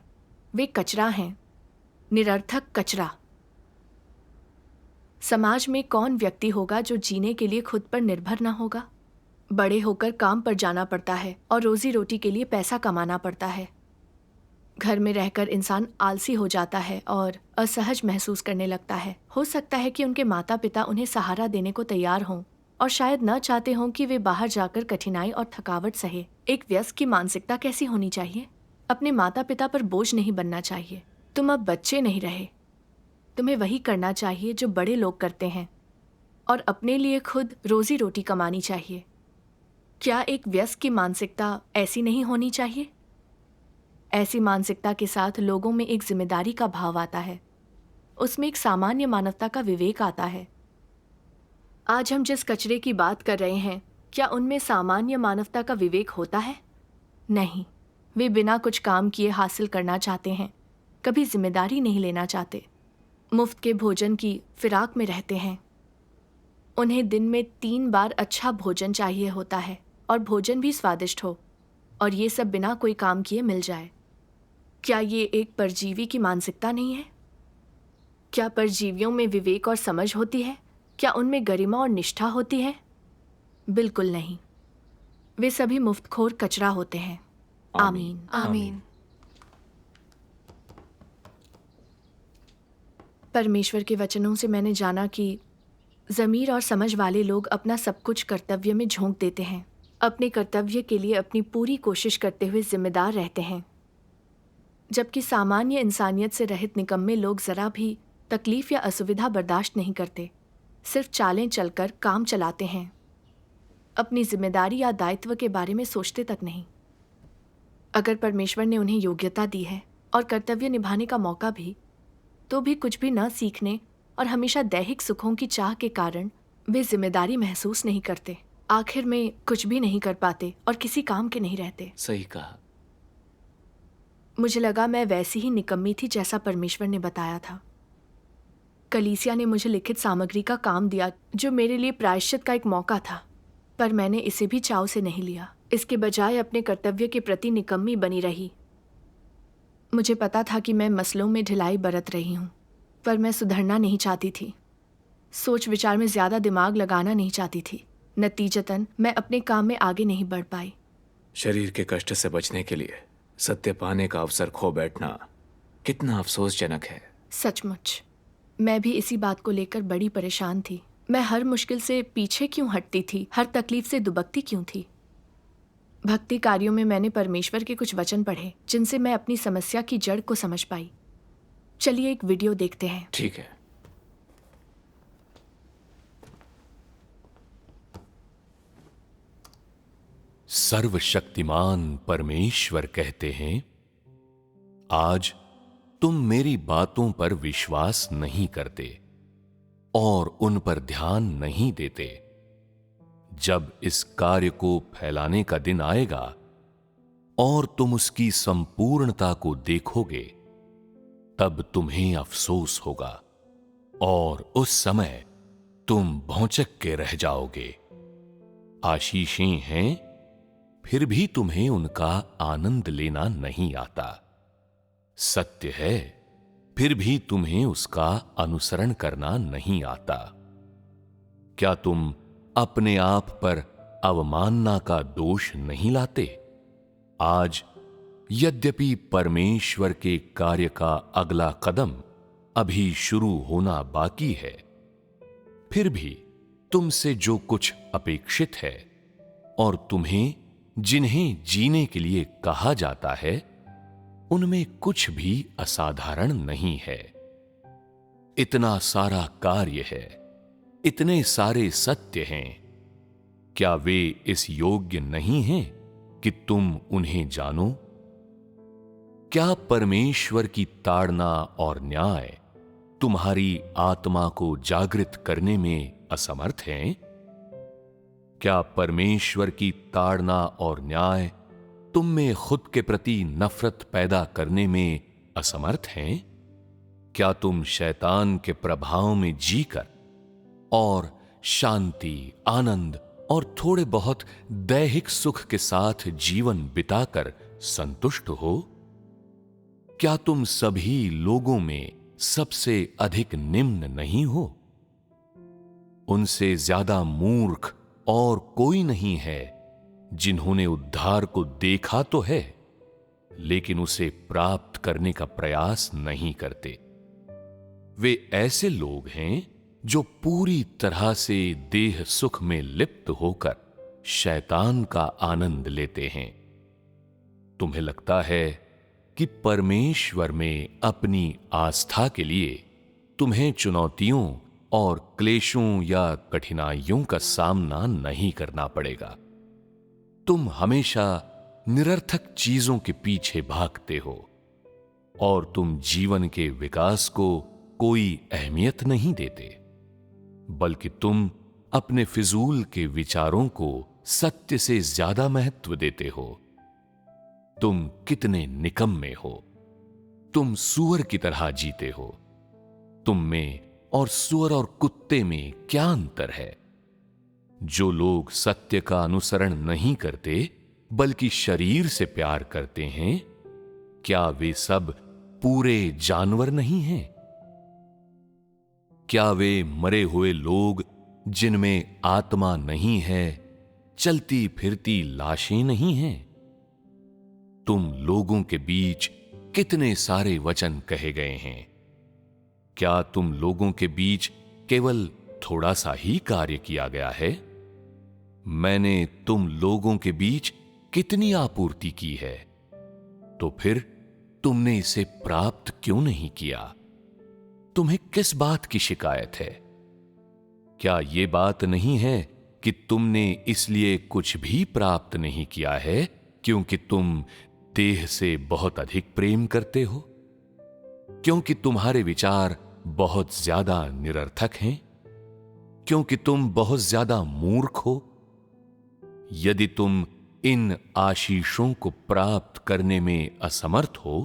A: वे कचरा हैं, निरर्थक कचरा। समाज में कौन व्यक्ति होगा जो जीने के लिए खुद पर निर्भर न होगा? बड़े होकर काम पर जाना पड़ता है और रोजी रोटी के लिए पैसा कमाना पड़ता है। घर में रहकर इंसान आलसी हो जाता है और असहज महसूस करने लगता है। हो सकता है कि उनके माता पिता उन्हें सहारा देने को तैयार हों और शायद न चाहते हों कि वे बाहर जाकर कठिनाई और थकावट सहे। एक वयस्क की मानसिकता कैसी होनी चाहिए? अपने माता पिता पर बोझ नहीं बनना चाहिए। तुम अब बच्चे नहीं रहे। तुम्हें वही करना चाहिए जो बड़े लोग करते हैं और अपने लिए खुद रोजी रोटी कमानी चाहिए। क्या एक वयस्क की मानसिकता ऐसी नहीं होनी चाहिए? ऐसी मानसिकता के साथ लोगों में एक जिम्मेदारी का भाव आता है। उसमें एक सामान्य मानवता का विवेक आता है। आज हम जिस कचरे की बात कर रहे हैं, क्या उनमें सामान्य मानवता का विवेक होता है? नहीं। वे बिना कुछ काम किए हासिल करना चाहते हैं, कभी जिम्मेदारी नहीं लेना चाहते। मुफ्त के भोजन की फिराक में रहते हैं। उन्हें दिन में 3 बार अच्छा भोजन चाहिए होता है और भोजन भी स्वादिष्ट हो, और ये सब बिना कोई काम किए मिल जाए। क्या ये एक परजीवी की मानसिकता नहीं है? क्या परजीवियों में विवेक और समझ होती है? क्या उनमें गरिमा और निष्ठा होती है? बिल्कुल नहीं। वे सभी मुफ्तखोर कचरा होते हैं। आमीन।
C: आमीन।
A: परमेश्वर के वचनों से मैंने जाना कि ज़मीर और समझ वाले लोग अपना सब कुछ कर्तव्य में झोंक देते हैं, अपने कर्तव्य के लिए अपनी पूरी कोशिश करते हुए जिम्मेदार रहते हैं, जबकि सामान्य इंसानियत से रहित निकम्मे लोग ज़रा भी तकलीफ या असुविधा बर्दाश्त नहीं करते, सिर्फ चालें चलकर काम चलाते हैं, अपनी जिम्मेदारी या दायित्व के बारे में सोचते तक नहीं। अगर परमेश्वर ने उन्हें योग्यता दी है और कर्तव्य निभाने का मौका भी, तो भी कुछ भी न सीखने और हमेशा दैहिक सुखों की चाह के कारण वे जिम्मेदारी महसूस नहीं करते। आखिर में कुछ भी नहीं कर पाते और किसी काम के नहीं रहते।
B: सही कहा।
A: मुझे लगा मैं वैसी ही निकम्मी थी जैसा परमेश्वर ने बताया था। कलीसिया ने मुझे लिखित सामग्री का काम दिया जो मेरे लिए प्रायश्चित का एक मौका था, पर मैंने इसे भी चाव से नहीं लिया। इसके बजाय अपने कर्तव्य के प्रति निकम्मी बनी रही। मुझे पता था कि मैं मसलों में ढिलाई बरत रही हूँ, पर मैं सुधरना नहीं चाहती थी। सोच विचार में ज़्यादा दिमाग लगाना नहीं चाहती थी। नतीजतन मैं अपने काम में आगे नहीं बढ़ पाई।
B: शरीर के कष्ट से बचने के लिए सत्य पाने का अवसर खो बैठना कितना अफसोसजनक है।
A: सचमुच मैं भी इसी बात को लेकर बड़ी परेशान थी। मैं हर मुश्किल से पीछे क्यों हटती थी, हर तकलीफ से दुबकती क्यों थी। भक्ति कार्यों में मैंने परमेश्वर के कुछ वचन पढ़े जिनसे मैं अपनी समस्या की जड़ को समझ पाई। चलिए एक वीडियो देखते हैं।
B: ठीक है।
E: सर्वशक्तिमान परमेश्वर कहते हैं, आज तुम मेरी बातों पर विश्वास नहीं करते और उन पर ध्यान नहीं देते। जब इस कार्य को फैलाने का दिन आएगा और तुम उसकी संपूर्णता को देखोगे, तब तुम्हें अफसोस होगा और उस समय तुम भौंचक के रह जाओगे। आशीषें हैं, फिर भी तुम्हें उनका आनंद लेना नहीं आता। सत्य है, फिर भी तुम्हें उसका अनुसरण करना नहीं आता। क्या तुम अपने आप पर अवमानना का दोष नहीं लाते? आज यद्यपि परमेश्वर के कार्य का अगला कदम अभी शुरू होना बाकी है, फिर भी तुमसे जो कुछ अपेक्षित है और तुम्हें जिन्हें जीने के लिए कहा जाता है, उनमें कुछ भी असाधारण नहीं है। इतना सारा कार्य है, इतने सारे सत्य हैं, क्या वे इस योग्य नहीं हैं कि तुम उन्हें जानो? क्या परमेश्वर की ताड़ना और न्याय तुम्हारी आत्मा को जागृत करने में असमर्थ हैं? क्या परमेश्वर की ताड़ना और न्याय तुम में खुद के प्रति नफरत पैदा करने में असमर्थ हैं? क्या तुम शैतान के प्रभाव में जीकर और शांति, आनंद और थोड़े बहुत दैहिक सुख के साथ जीवन बिताकर संतुष्ट हो? क्या तुम सभी लोगों में सबसे अधिक निम्न नहीं हो? उनसे ज्यादा मूर्ख और कोई नहीं है जिन्होंने उद्धार को देखा तो है, लेकिन उसे प्राप्त करने का प्रयास नहीं करते। वे ऐसे लोग हैं जो पूरी तरह से देह सुख में लिप्त होकर शैतान का आनंद लेते हैं। तुम्हें लगता है कि परमेश्वर में अपनी आस्था के लिए तुम्हें चुनौतियों और क्लेशों या कठिनाइयों का सामना नहीं करना पड़ेगा। तुम हमेशा निरर्थक चीजों के पीछे भागते हो और तुम जीवन के विकास को कोई अहमियत नहीं देते, बल्कि तुम अपने फिजूल के विचारों को सत्य से ज्यादा महत्व देते हो। तुम कितने निकम्मे हो। तुम सूअर की तरह जीते हो। तुम में और सूअर और कुत्ते में क्या अंतर है? जो लोग सत्य का अनुसरण नहीं करते बल्कि शरीर से प्यार करते हैं, क्या वे सब पूरे जानवर नहीं हैं? क्या वे मरे हुए लोग जिनमें आत्मा नहीं है, चलती फिरती लाशें नहीं हैं? तुम लोगों के बीच कितने सारे वचन कहे गए हैं। क्या तुम लोगों के बीच केवल थोड़ा सा ही कार्य किया गया है? मैंने तुम लोगों के बीच कितनी आपूर्ति की है, तो फिर तुमने इसे प्राप्त क्यों नहीं किया? तुम्हें किस बात की शिकायत है? क्या यह बात नहीं है कि तुमने इसलिए कुछ भी प्राप्त नहीं किया है क्योंकि तुम देह से बहुत अधिक प्रेम करते हो? क्योंकि तुम्हारे विचार बहुत ज्यादा निरर्थक हैं? क्योंकि तुम बहुत ज्यादा मूर्ख हो? यदि तुम इन आशीषों को प्राप्त करने में असमर्थ हो,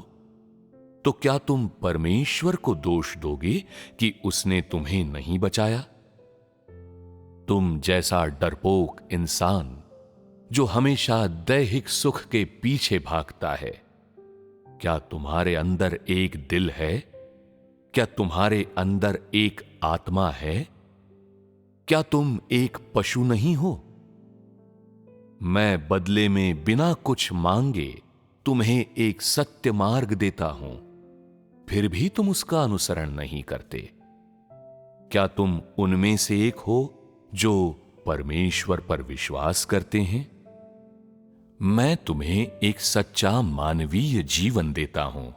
E: तो क्या तुम परमेश्वर को दोष दोगे कि उसने तुम्हें नहीं बचाया? तुम जैसा डरपोक इंसान जो हमेशा दैहिक सुख के पीछे भागता है, क्या तुम्हारे अंदर एक दिल है? क्या तुम्हारे अंदर एक आत्मा है? क्या तुम एक पशु नहीं हो? मैं बदले में बिना कुछ मांगे तुम्हें एक सत्य मार्ग देता हूं, फिर भी तुम उसका अनुसरण नहीं करते। क्या तुम उनमें से एक हो जो परमेश्वर पर विश्वास करते हैं? मैं तुम्हें एक सच्चा मानवीय जीवन देता हूं,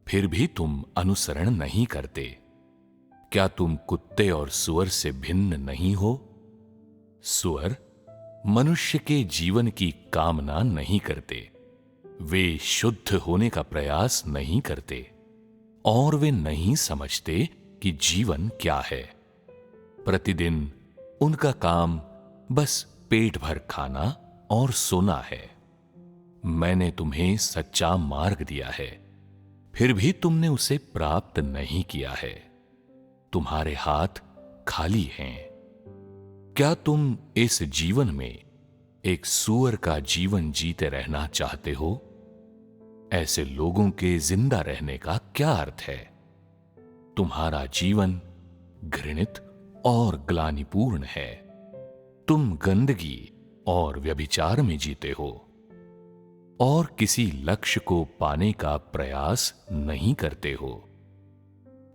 E: फिर भी तुम अनुसरण नहीं करते। क्या तुम कुत्ते और सूअर से भिन्न नहीं हो? सूअर मनुष्य के जीवन की कामना नहीं करते, वे शुद्ध होने का प्रयास नहीं करते और वे नहीं समझते कि जीवन क्या है। प्रतिदिन उनका काम बस पेट भर खाना और सोना है। मैंने तुम्हें सच्चा मार्ग दिया है, फिर भी तुमने उसे प्राप्त नहीं किया है। तुम्हारे हाथ खाली हैं। क्या तुम इस जीवन में एक सूअर का जीवन जीते रहना चाहते हो? ऐसे लोगों के जिंदा रहने का क्या अर्थ है? तुम्हारा जीवन घृणित और ग्लानिपूर्ण है। तुम गंदगी और व्यभिचार में जीते हो और किसी लक्ष्य को पाने का प्रयास नहीं करते हो।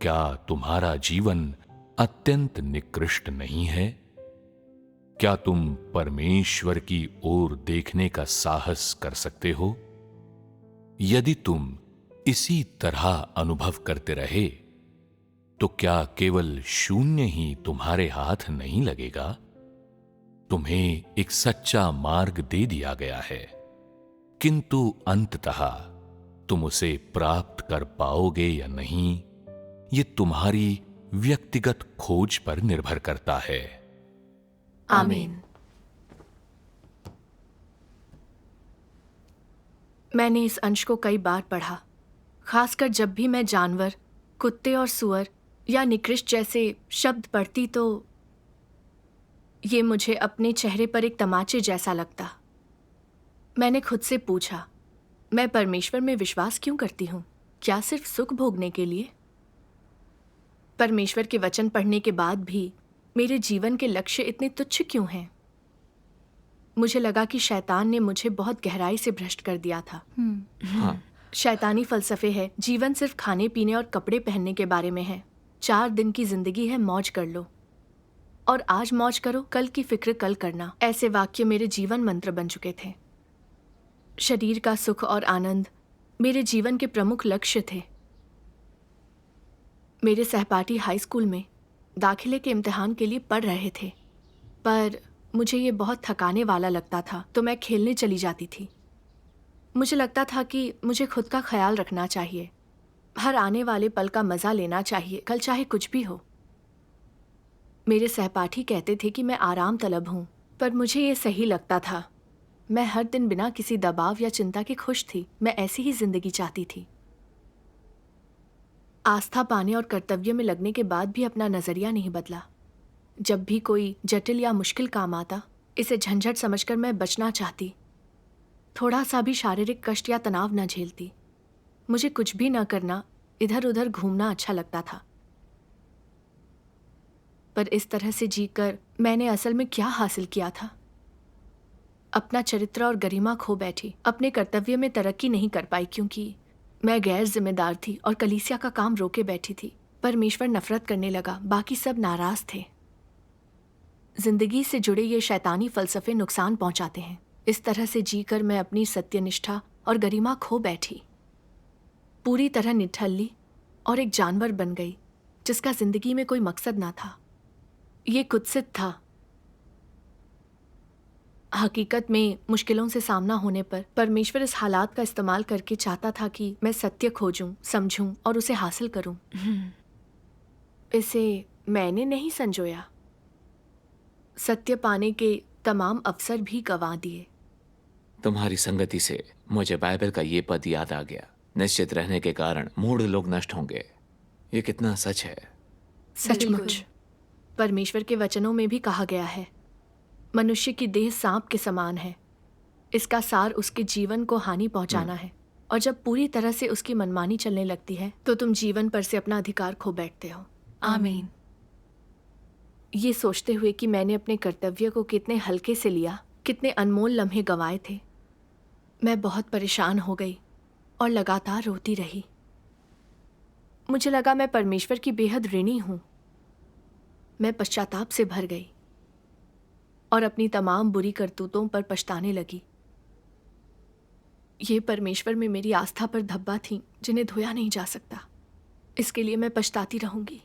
E: क्या तुम्हारा जीवन अत्यंत निकृष्ट नहीं है? क्या तुम परमेश्वर की ओर देखने का साहस कर सकते हो? यदि तुम इसी तरह अनुभव करते रहे तो क्या केवल शून्य ही तुम्हारे हाथ नहीं लगेगा? तुम्हें एक सच्चा मार्ग दे दिया गया है, किंतु अंततः तुम उसे प्राप्त कर पाओगे या नहीं, ये तुम्हारी व्यक्तिगत खोज पर निर्भर करता है।
A: आमीन। मैंने इस अंश को कई बार पढ़ा, खासकर जब भी मैं जानवर, कुत्ते और सुअर या निकृष्ट जैसे शब्द पढ़ती तो ये मुझे अपने चेहरे पर एक तमाचे जैसा लगता। मैंने खुद से पूछा, मैं परमेश्वर में विश्वास क्यों करती हूँ? क्या सिर्फ सुख भोगने के लिए? परमेश्वर के वचन पढ़ने के बाद भी मेरे जीवन के लक्ष्य इतने तुच्छ क्यों हैं? मुझे लगा कि शैतान ने मुझे बहुत गहराई से भ्रष्ट कर दिया था।
B: हाँ,
A: शैतानी फलसफे है, जीवन सिर्फ खाने पीने और कपड़े पहनने के बारे में है। 4 दिन की जिंदगी है, मौज कर लो, और आज मौज करो, कल की फिक्र कल करना। ऐसे वाक्य मेरे जीवन मंत्र बन चुके थे। शरीर का सुख और आनंद मेरे जीवन के प्रमुख लक्ष्य थे। मेरे सहपाठी हाई स्कूल में दाखिले के इम्तिहान के लिए पढ़ रहे थे, पर मुझे ये बहुत थकाने वाला लगता था, तो मैं खेलने चली जाती थी। मुझे लगता था कि मुझे खुद का ख्याल रखना चाहिए, हर आने वाले पल का मज़ा लेना चाहिए, कल चाहे कुछ भी हो। मेरे सहपाठी कहते थे कि मैं आराम तलब हूँ, पर मुझे ये सही लगता था। मैं हर दिन बिना किसी दबाव या चिंता के खुश थी। मैं ऐसी ही जिंदगी चाहती थी। आस्था पाने और कर्तव्य में लगने के बाद भी अपना नज़रिया नहीं बदला। जब भी कोई जटिल या मुश्किल काम आता, इसे झंझट समझकर मैं बचना चाहती, थोड़ा सा भी शारीरिक कष्ट या तनाव न झेलती। मुझे कुछ भी न करना, इधर उधर घूमना अच्छा लगता था। पर इस तरह से जीकर मैंने असल में क्या हासिल किया था? अपना चरित्र और गरिमा खो बैठी। अपने कर्तव्य में तरक्की नहीं कर पाई क्योंकि मैं गैर जिम्मेदार थी और कलीसिया का काम रोके बैठी थी। परमेश्वर नफरत करने लगा, बाकी सब नाराज थे। जिंदगी से जुड़े ये शैतानी फलसफे नुकसान पहुंचाते हैं। इस तरह से जीकर मैं अपनी सत्यनिष्ठा और गरिमा खो बैठी, पूरी तरह निठल्ली और एक जानवर बन गई जिसका जिंदगी में कोई मकसद ना था। ये कुत्सित था। हकीकत में मुश्किलों से सामना होने पर परमेश्वर इस हालात का इस्तेमाल करके चाहता था कि मैं सत्य खोजूं, समझूं और उसे हासिल करूं। इसे मैंने नहीं संजोया। सत्य पाने के तमाम अवसर भी गंवा दिए।
B: तुम्हारी संगति से मुझे बाइबल का ये पद याद आ गया, निश्चित रहने के कारण मूढ़ लोग नष्ट होंगे। ये कितना सच है।
A: सचमुच परमेश्वर के वचनों में भी कहा गया है, मनुष्य की देह सांप के समान है। इसका सार उसके जीवन को हानि पहुंचाना है, और जब पूरी तरह से उसकी मनमानी चलने लगती है तो तुम जीवन पर से अपना अधिकार खो बैठते हो।
C: आमीन।
A: ये सोचते हुए कि मैंने अपने कर्तव्य को कितने हल्के से लिया, कितने अनमोल लम्हे गंवाए थे, मैं बहुत परेशान हो गई और लगातार रोती रही। मुझे लगा मैं परमेश्वर की बेहद ऋणी हूं। मैं पश्चाताप से भर गई और अपनी तमाम बुरी करतूतों पर पछताने लगी। ये परमेश्वर में मेरी आस्था पर धब्बा थीं जिन्हें धोया नहीं जा सकता। इसके लिए मैं पछताती रहूंगी।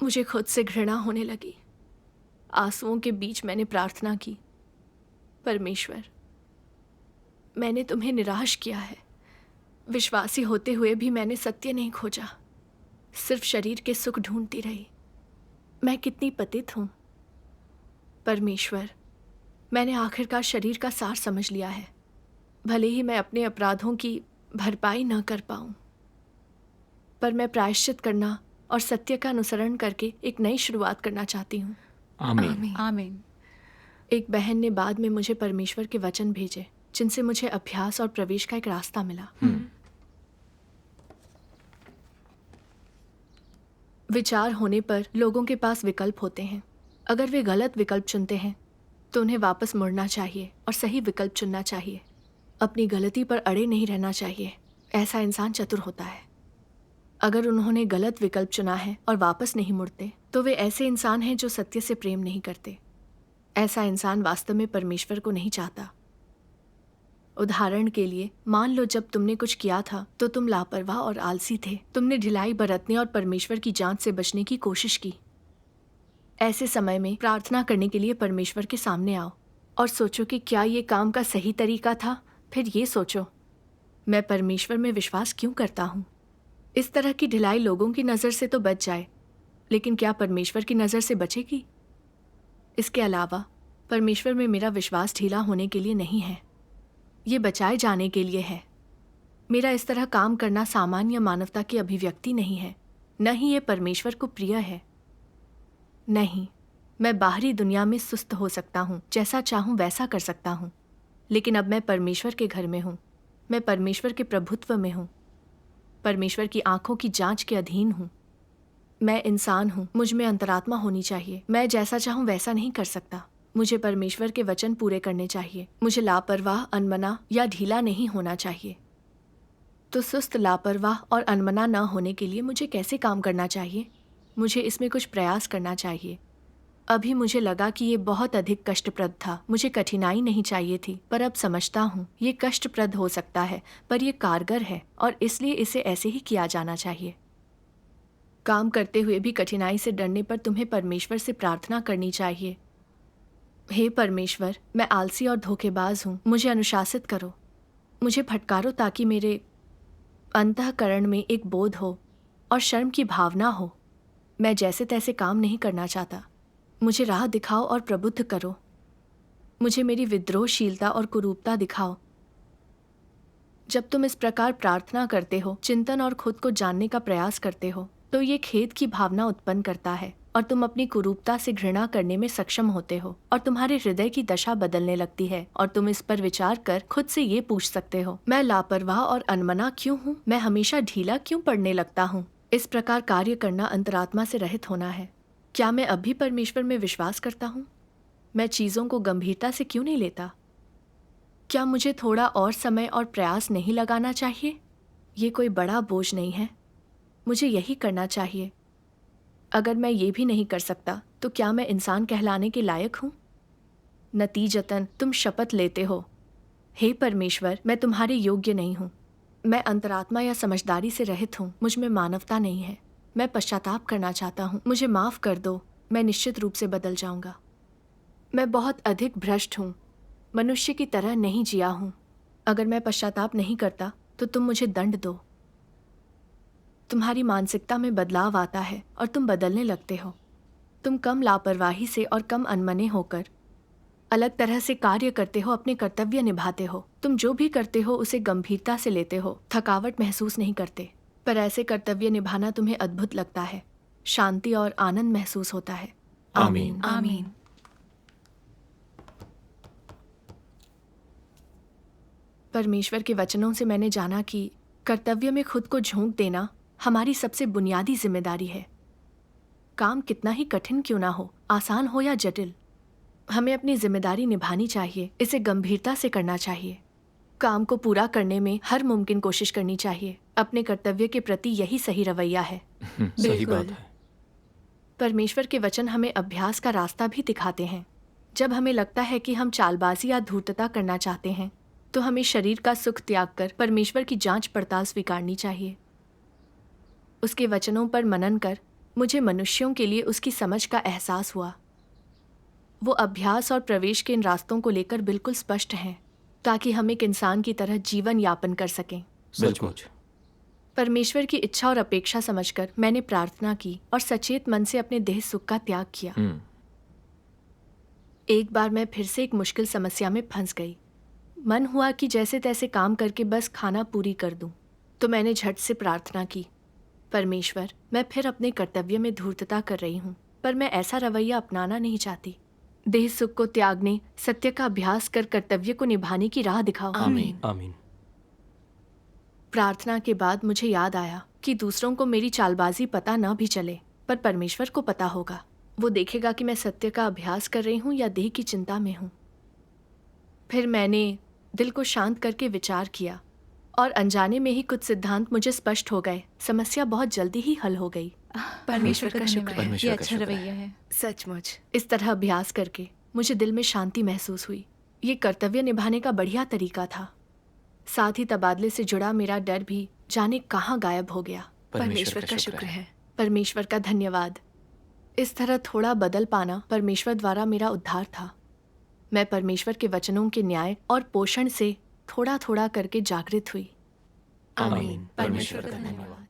A: मुझे खुद से घृणा होने लगी। आंसुओं के बीच मैंने प्रार्थना की, परमेश्वर, मैंने तुम्हें निराश किया है। विश्वासी होते हुए भी मैंने सत्य नहीं खोजा, सिर्फ शरीर के सुख ढूंढती रही। मैं कितनी पतित हूं। परमेश्वर, मैंने आखिरकार शरीर का सार समझ लिया है, भले ही मैं अपने अपराधों की भरपाई न कर पाऊं, पर मैं प्रायश्चित करना और सत्य का अनुसरण करके एक नई शुरुआत करना चाहती हूँ।
B: आमीन।
D: आमीन।
A: एक बहन ने बाद में मुझे परमेश्वर के वचन भेजे, जिनसे मुझे अभ्यास और प्रवेश का एक रास्ता मिला। विचार होने पर लोगों के पास विकल्प होते हैं। अगर वे गलत विकल्प चुनते हैं तो उन्हें वापस मुड़ना चाहिए और सही विकल्प चुनना चाहिए। अपनी गलती पर अड़े नहीं रहना चाहिए। ऐसा इंसान चतुर होता है। अगर उन्होंने गलत विकल्प चुना है और वापस नहीं मुड़ते तो वे ऐसे इंसान हैं जो सत्य से प्रेम नहीं करते। ऐसा इंसान वास्तव में परमेश्वर को नहीं चाहता उदाहरण के लिए, मान लो जब तुमने कुछ किया था तो तुम लापरवाह और आलसी थे। तुमने ढिलाई बरतने और परमेश्वर की जांच से बचने की कोशिश की। ऐसे समय में प्रार्थना करने के लिए परमेश्वर के सामने आओ और सोचो कि क्या ये काम का सही तरीका था। फिर ये सोचो, मैं परमेश्वर में विश्वास क्यों करता हूँ। इस तरह की ढिलाई लोगों की नज़र से तो बच जाए, लेकिन क्या परमेश्वर की नज़र से बचेगी? इसके अलावा परमेश्वर में मेरा विश्वास ढीला होने के लिए नहीं है, ये बचाए जाने के लिए है। मेरा इस तरह काम करना सामान्य मानवता की अभिव्यक्ति नहीं है, न ही ये परमेश्वर को प्रिय है। नहीं, मैं बाहरी दुनिया में सुस्त हो सकता हूँ, जैसा चाहूँ वैसा कर सकता हूँ, लेकिन अब मैं परमेश्वर के घर में हूँ, मैं परमेश्वर के प्रभुत्व में हूँ, परमेश्वर की आंखों की जांच के अधीन हूँ। मैं इंसान हूँ, मुझ में अंतरात्मा होनी चाहिए। मैं जैसा चाहूँ वैसा नहीं कर सकता। मुझे परमेश्वर के वचन पूरे करने चाहिए। मुझे लापरवाह, अनमना या ढीला नहीं होना चाहिए। तो सुस्त, लापरवाह और अनमना न होने के लिए मुझे कैसे काम करना चाहिए? मुझे इसमें कुछ प्रयास करना चाहिए। अभी मुझे लगा कि ये बहुत अधिक कष्टप्रद था। मुझे कठिनाई नहीं चाहिए थी, पर अब समझता हूँ ये कष्टप्रद हो सकता है, पर यह कारगर है और इसलिए इसे ऐसे ही किया जाना चाहिए। काम करते हुए भी कठिनाई से डरने पर तुम्हें परमेश्वर से प्रार्थना करनी चाहिए। हे परमेश्वर, मैं आलसी और धोखेबाज हूँ, मुझे अनुशासित करो, मुझे फटकारो ताकि मेरे अंतःकरण में एक बोध हो और शर्म की भावना हो। मैं जैसे तैसे काम नहीं करना चाहता। मुझे राह दिखाओ और प्रबुद्ध करो। मुझे मेरी विद्रोहशीलता और कुरूपता दिखाओ। जब तुम इस प्रकार प्रार्थना करते हो, चिंतन और खुद को जानने का प्रयास करते हो, तो ये खेद की भावना उत्पन्न करता है और तुम अपनी कुरूपता से घृणा करने में सक्षम होते हो और तुम्हारे हृदय की दशा बदलने लगती है और तुम इस पर विचार कर खुद से ये पूछ सकते हो, मैं लापरवाह और अनमना क्यों हूँ? मैं हमेशा ढीला क्यों पड़ने लगता हूँ? इस प्रकार कार्य करना अंतरात्मा से रहित होना है। क्या मैं अब भी परमेश्वर में विश्वास करता हूँ? मैं चीज़ों को गंभीरता से क्यों नहीं लेता? क्या मुझे थोड़ा और समय और प्रयास नहीं लगाना चाहिए? ये कोई बड़ा बोझ नहीं है, मुझे यही करना चाहिए। अगर मैं ये भी नहीं कर सकता तो क्या मैं इंसान कहलाने के लायक हूँ? नतीजतन तुम शपथ लेते हो, हे परमेश्वर, मैं तुम्हारे योग्य नहीं हूँ। मैं अंतरात्मा या समझदारी से रहित हूँ, मुझ में मानवता नहीं है। मैं पश्चाताप करना चाहता हूँ, मुझे माफ़ कर दो, मैं निश्चित रूप से बदल जाऊँगा। मैं बहुत अधिक भ्रष्ट हूँ, मनुष्य की तरह नहीं जिया हूँ। अगर मैं पश्चाताप नहीं करता तो तुम मुझे दंड दो। तुम्हारी मानसिकता में बदलाव आता है और तुम बदलने लगते हो। तुम कम लापरवाही से और कम अनमने होकर अलग तरह से कार्य करते हो, अपने कर्तव्य निभाते हो। तुम जो भी करते हो उसे गंभीरता से लेते हो, थकावट महसूस नहीं करते। पर ऐसे कर्तव्य निभाना तुम्हें अद्भुत लगता है, शांति और आनंद महसूस होता है।
B: आमीन।
C: आमीन।
A: परमेश्वर के वचनों से मैंने जाना कि कर्तव्य में खुद को झोंक देना हमारी सबसे बुनियादी जिम्मेदारी है। काम कितना ही कठिन क्यों ना हो, आसान हो या जटिल, हमें अपनी जिम्मेदारी निभानी चाहिए, इसे गंभीरता से करना चाहिए। काम को पूरा करने में हर मुमकिन कोशिश करनी चाहिए। अपने कर्तव्य के प्रति यही सही रवैया है।
B: सही बात है।
A: परमेश्वर के वचन हमें अभ्यास का रास्ता भी दिखाते हैं। जब हमें लगता है कि हम चालबाजी या धूर्तता करना चाहते हैं, तो हमें शरीर का सुख त्याग कर परमेश्वर की जांच पड़ताल स्वीकारनी चाहिए। उसके वचनों पर मनन कर मुझे मनुष्यों के लिए उसकी समझ का एहसास हुआ। वो अभ्यास और प्रवेश के इन रास्तों को लेकर बिल्कुल स्पष्ट हैं, ताकि हम एक इंसान की तरह जीवन यापन कर सकें।
B: सचमुच।
A: परमेश्वर की इच्छा और अपेक्षा समझकर मैंने प्रार्थना की और सचेत मन से अपने देह सुख का त्याग किया। एक बार मैं फिर से एक मुश्किल समस्या में फंस गई। मन हुआ कि जैसे तैसे काम करके बस खाना पूरी कर दूं। तो मैंने झट से प्रार्थना की, परमेश्वर, मैं फिर अपने कर्तव्य में धूर्तता कर रही हूँ, पर मैं ऐसा रवैया अपनाना नहीं चाहती। देह सुख को त्यागने, सत्य का अभ्यास कर कर्तव्य को निभाने की राह दिखाओ।
B: आमीन।
F: आमीन।
A: प्रार्थना के बाद मुझे याद आया कि दूसरों को मेरी चालबाजी पता न भी चले, पर परमेश्वर को पता होगा। वो देखेगा कि मैं सत्य का अभ्यास कर रही हूँ या देह की चिंता में हूँ। फिर मैंने दिल को शांत करके विचार किया और अनजाने में ही कुछ सिद्धांत मुझे स्पष्ट हो गए। समस्या बहुत जल्दी ही हल हो गई।
C: परमेश्वर का शुक्र है।
B: परमेश्वर
D: ये
B: का
D: अच्छा
B: शुक्र है।
D: रवैया है।
C: सचमुच।
A: इस तरह अभ्यास करके मुझे दिल में शांति महसूस हुई। ये कर्तव्य निभाने का बढ़िया तरीका था। साथ ही तबादले से जुड़ा मेरा डर भी जाने कहाँ गायब हो गया।
C: परमेश्वर का शुक्र है।
A: परमेश्वर का धन्यवाद। इस तरह थोड़ा बदल पाना परमेश्वर द्वारा मेरा उद्धार था। मैं परमेश्वर के वचनों के न्याय और पोषण से थोड़ा थोड़ा करके जागृत हुई।
B: आमीन।
A: परमेश्वर का धन्यवाद।